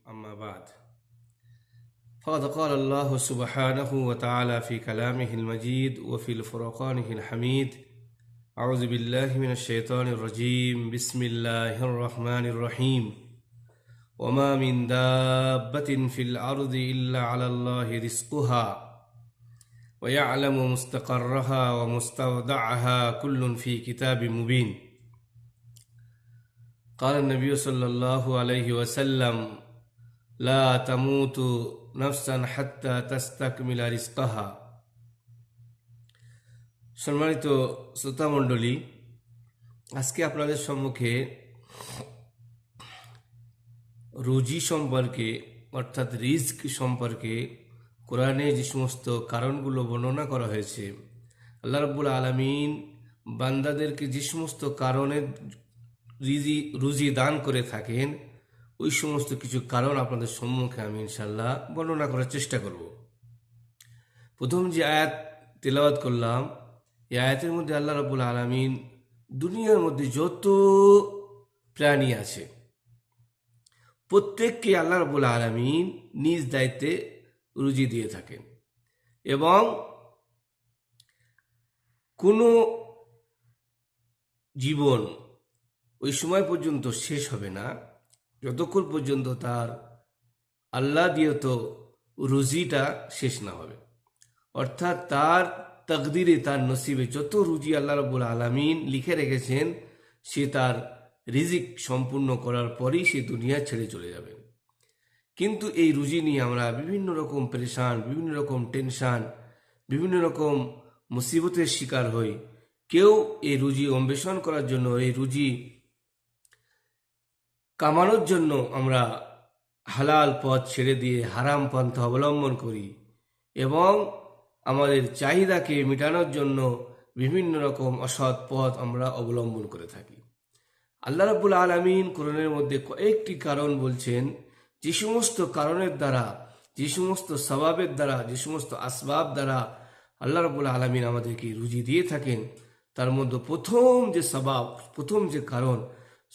أما بعد فقد قال الله سبحانه وتعالى في كلامه المجيد وفي الفرقانه الحميد أعوذ بالله من الشيطان الرجيم بسم الله الرحمن الرحيم وما من دابة في الأرض إلا على الله رزقها ويعلم مستقرها ومستودعها كل في كتاب مبين قال النبي صلى الله عليه وسلم لا تموت نفسا حتى تستكمل رزقها। সম্মানিত শ্রোতা মণ্ডলী, আজকে আপনাদের সম্মুখে রুজি সম্পর্কে অর্থাৎ রিজক সম্পর্কে কোরআনে যে সমস্ত কারণগুলো বর্ণনা করা হয়েছে, আল্লাহ রাব্বুল আলামিন বান্দাদেরকে যে সমস্ত কারণে রুজি দান করে থাকেন, ওই সমস্ত কিছু কারণ আপনাদের সম্মুখে আমি ইনশাল্লাহ বর্ণনা করার চেষ্টা করব। প্রথম যে আয়াত তেলাওয়াত করলাম, এই আয়াতের মধ্যে আল্লাহ রাব্বুল আলামিন দুনিয়ার মধ্যে যত প্রাণী আছে প্রত্যেককে আল্লাহ রাব্বুল আলামিন নিজ দায়িত্বে রুজি দিয়ে থাকেন এবং কোনো জীবন ওই সময় পর্যন্ত শেষ হবে না যতক্ষণ পর্যন্ত তার আল্লাহ দিয়ত রুজিটা শেষ না হবে। অর্থাৎ তার তাকদিরে, তার নসিবে যত রুজি আল্লাহ রাব্বুল আলামিন লিখে রেখেছেন, সে তার রিজিক সম্পূর্ণ করার পরেই সে দুনিয়া ছেড়ে চলে যাবে। কিন্তু এই রুজি নিয়ে আমরা বিভিন্ন রকম পেরেশান, বিভিন্ন রকম টেনশান, বিভিন্ন রকম মুসিবতের শিকার হই। কেউ এই রুজি অন্বেষণ করার জন্য, এই রুজি কামানোর জন্য আমরা হালাল পথ ছেড়ে দিয়ে হারাম পন্থা অবলম্বন করি এবং আমাদের চাহিদাকে মেটানোর জন্য বিভিন্ন রকম অসৎ পথ আমরা অবলম্বন করে থাকি। আল্লাহ রাব্বুল আলামিন কোরআনের মধ্যে কয়েকটি কারণ বলছেন, যে সমস্ত কারণের দ্বারা, যে সমস্ত সওয়াবের দ্বারা, যে সমস্ত আসবাব দ্বারা আল্লাহ রাব্বুল আলামিন আমাদেরকে রুজি দিয়ে থাকেন, তার মধ্যে প্রথম যে সওয়াব, প্রথম যে কারণ,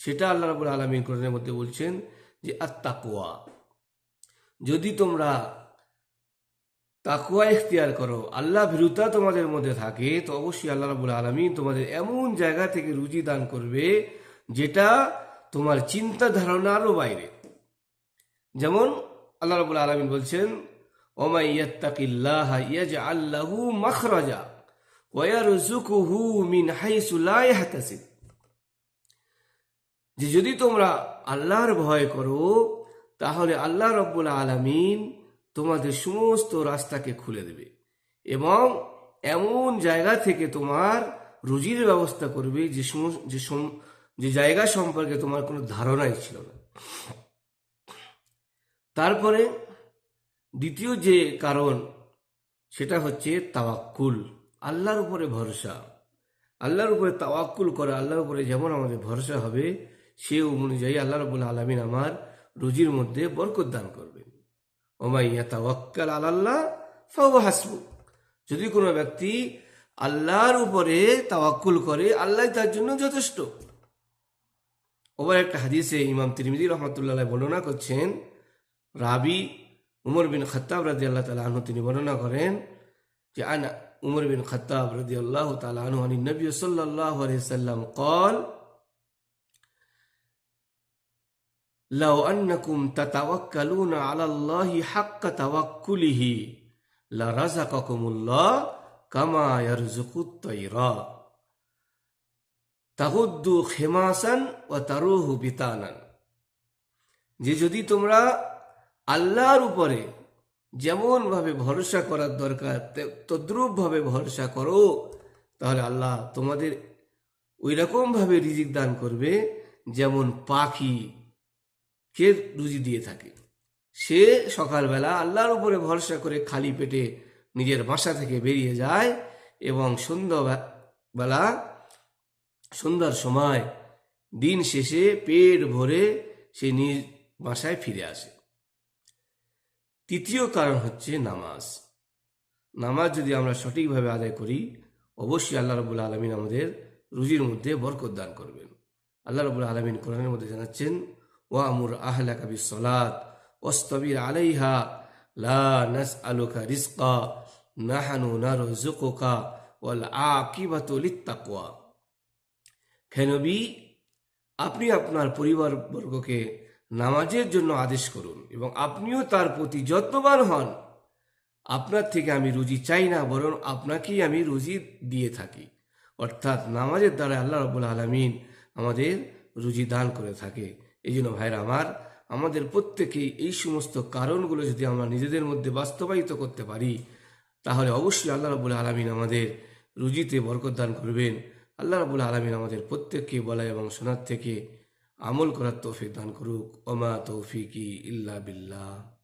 সেটা আল্লাহ রাব্বুল আলামিন কোরআনের মধ্যে বলছেন যে আত-তাকওয়া। যদি তোমরা তাকওয়া ইখতিয়ার করো, আল্লাহ ভীরুতা তোমাদের মধ্যে থাকে, তো অবশ্যই আল্লাহ রাব্বুল আলামিন তোমাদের এমন জায়গা থেকে রুজি দান করবে যেটা তোমার চিন্তা ধারণারও বাইরে। যেমন আল্লাহ রাব্বুল আলামিন বলছেন ওমাই ইয়াত্তাকিল্লাহা ইয়াজআল লাহু মাখরাজা ওয়া ইয়ারযুকুহু মিন হাইসু লা ইয়াহতাসিব। যে যদি তোমরা আল্লাহর ভয় করো, তাহলে আল্লাহ রাব্বুল আলামিন তোমাদের সমস্ত রাস্তাকে খুলে দেবে এবং এমন জায়গা থেকে তোমার রুজির ব্যবস্থা করবে যে জায়গা সম্পর্কে তোমার কোনো ধারণাই ছিল না। তারপরে দ্বিতীয় যে কারণ, সেটা হচ্ছে তাওয়াক্কুল, আল্লাহর উপরে ভরসা। আল্লাহর উপরে তাওয়াক্কুল করা, আল্লাহর উপরে যেমন আমাদের ভরসা হবে, সে অনুযায়ী আল্লাহ রাব্বুল আলামিন আমার রুজির মধ্যে বরকত দান করবেন। ওমাই ইয়াতাওয়াক্কাল আলাল্লাহ ফাহুয়া হাসবুহ। যদি কোনো ব্যক্তি আল্লাহর উপরে তাওয়াক্কুল করে, আল্লাহ তার জন্য যথেষ্ট। ওবার একটা হাদিসে ইমাম তিরমিজি রাহমাতুল্লাহ আলাইহি বর্ণনা করছেন, রাবি উমর বিন খাত্তাব রাদিয়াল্লাহু তাআলা আনহু তিনি বর্ণনা করেন যে আনা উমর বিন খাত্তাব রাদিয়াল্লাহু তাআলা আনহু আন নবী সাল্লাল্লাহু আলাইহি সাল্লাম قال লাউ আন্নাকুম তাতাওয়াক্কালুনা আলাল্লাহি হাক্কা তাওয়াক্কুলিহি লারাযাকাকুমুল্লাহ কামা ইয়ারযুকুত তায়রা তাগুদ্দু খিমাসান ওয়া তারুহু বিতানান। যে যদি তোমরা আল্লাহর উপরে যেমন ভাবে ভরসা করার দরকার তদ্রূপ ভাবে ভরসা করো, তাহলে আল্লাহ তোমাদের ওই রকম ভাবে রিজিক দান করবে যেমন পাখি কে রুজি দিয়ে থাকে। সে সকালবেলা আল্লাহর উপরে ভরসা করে খালি পেটে নিজের বাসা থেকে বেরিয়ে যায় এবং সন্ধ্যার সময় দিন শেষে পেট ভরে সে নিজ বাসায় ফিরে আসে। তৃতীয় কারণ হচ্ছে নামাজ। নামাজ যদি আমরা সঠিকভাবে আদায় করি, অবশ্যই আল্লাহ রাব্বুল আলামিন আমাদের রুজির মধ্যে বরকত দান করবেন। আল্লাহ রাব্বুল আলামিন কোরআনের মধ্যে জানাচ্ছেন ওয়ামুর আহলাকা বিসসালাত ওয়াসতাবির আলাইহা লা নাসআলুকা রিজকা নাহনু নারযুকুকা ওয়াল আকিবাতু লিত্তাকওয়া। হে নবী, আপনি আপনার পরিবারবর্গকে নামাজের জন্য আদেশ করুন এবং আপনিও তার প্রতি যত্নবান হন। আপনার থেকে আমি রুজি চাই না, বরং আপনাকেই আমি রুজি দিয়ে থাকি। অর্থাৎ নামাজের দ্বারা আল্লাহ রাব্বুল আলামিন আমাদের রুজি দান করে থাকে। এই জন্য ভাইরা আমার, আমাদের প্রত্যেকেই এই সমস্ত কারণগুলো যদি আমরা নিজেদের মধ্যে বাস্তবায়িত করতে পারি, তাহলে অবশ্যই আল্লাহ রাব্বুল আলামিন আমাদের রুজিতে বরকত দান করবেন। আল্লাহ রাব্বুল আলামিন আমাদের প্রত্যেককে বলা এবং শোনার থেকে আমল করার তৌফিক দান করুক। ওমা তৌফিকি ইল্লা বিল্লাহ।